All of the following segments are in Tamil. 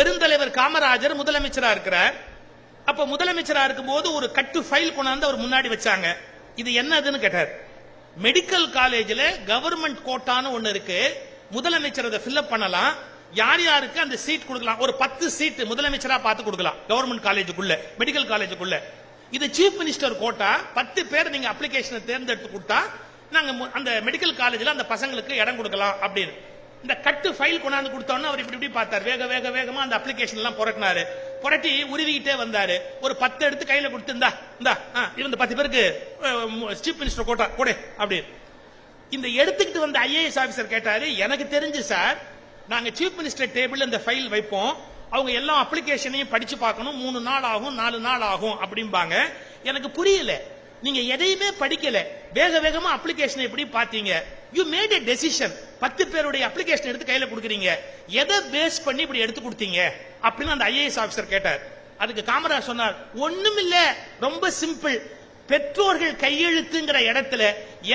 பெருந்தலைவர் காமராஜர் முதலமைச்சரா இருக்கிறார். அப்ப முதலமைச்சரா இருக்கும்போது ஒரு கட்டு ஃபைல் கொண்டாந்து அவர் முன்னாடி வச்சாங்க. இது என்னதுன்னு கேட்டார். மெடிக்கல் காலேஜில் கவர்மெண்ட் கோட்டான்னு ஒன்னு இருக்கு, முதலமைச்சர் அதை ஃபில்அப் பண்ணலாம், யார் யாருக்கு அந்த சீட் கொடுக்கலாம், ஒரு 10 சீட் முதலமைச்சரா பார்த்து கொடுக்கலாம் கவர்மெண்ட் காலேஜுக்குள்ள, மெடிக்கல் காலேஜுக்குள்ள. இது சீஃப் மினிஸ்டர் கோட்டா, 10 பேர் நீங்க அப்ளிகேஷனை தேர்ந்தெடுத்து கொடுத்தா நாங்க அந்த மெடிக்கல் காலேஜில் அந்த பசங்களுக்கு இடம் கொடுக்கலாம் அப்படின்னு. இந்த கட்டு ஃபைல் கொண்டாந்து கொடுத்தோன்னு அவர் இப்படி இப்படி பார்த்தார், வேகமா அந்த அப்ளிகேஷன் எல்லாம் புரட்டினாரு. புரட்டி உருவிக்கிட்டே வந்தாரு. ஒரு 10 எடுத்து கையில கொடுத்து இந்த 10 பேருக்கு சீஃப் மினிஸ்டர் கோட்டா கொடு அப்படின்னு. இந்த எடுத்துக்கிட்டு வந்த ஐஏஎஸ் ஆபீசர் கேட்டாரு, எனக்கு தெரிஞ்சு சார், நாங்க சீஃப் மினிஸ்டர் டேபிள் இந்த ஃபைல் வைப்போம், அவங்க எல்லா அப்ளிகேஷனையும் படிச்சு பார்க்கணும், 3 நாள் ஆகும் 4 நாள் ஆகும் அப்படிம்பாங்க. எனக்கு புரியல, நீங்க எதையுமே படிக்கல, வேகமா அப்ளிகேஷன் எப்படி பாத்தீங்க? யூ மேட் எ டெசிஷன், 10 பேருடைய அப்ளிகேஷன் எடுத்து கையில கொடுக்குறீங்க, எதை பேஸ் பண்ணி இப்படி எடுத்து கொடுத்தீங்க அப்படின்னு அந்த ஐஏஎஸ் ஆபீசர் கேட்டார். அதுக்கு காமராஜ் சொன்னார், ஒண்ணும் இல்ல, ரொம்ப சிம்பிள், பெற்றோர்கள் கையெழுத்துங்கிற இடத்துல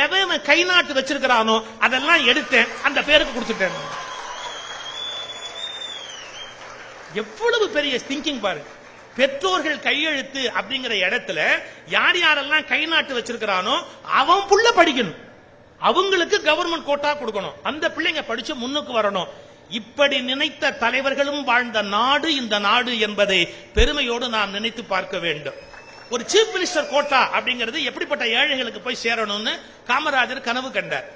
எவன் கை நாட்டு வச்சிருக்கிறானோ அதெல்லாம் எடுத்தேன், அந்த பேருக்கு கொடுத்துட்டேன். எவ்வளவு பெரிய திங்கிங் பாரு. பெற்றோர்கள் கையெழுத்து அப்படிங்கிற இடத்துல யார் யாரெல்லாம் கை நாட்டு வச்சிருக்கிறானோ அவன் புள்ள படிக்கணும், அவங்களுக்கு கவர்மெண்ட் கோட்டா கொடுக்கணும், அந்த பிள்ளைங்க படிச்சு முன்னுக்கு வரணும். இப்படி நினைத்த தலைவர்களும் வாழ்ந்த நாடு இந்த நாடு என்பதை பெருமையோடு நாம் நினைத்து பார்க்க வேண்டும். ஒரு சீஃப் மினிஸ்டர் கோட்டா அப்படிங்கிறது எப்படிப்பட்ட ஏழைகளுக்கு போய் சேரணும்னு காமராஜர் கனவு கண்டார்.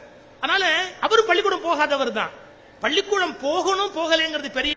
அதனால அவர் பள்ளிக்கூடம் போகாதவர் தான். பள்ளிக்கூடம் போகணும் போகலைங்கிறது பெரிய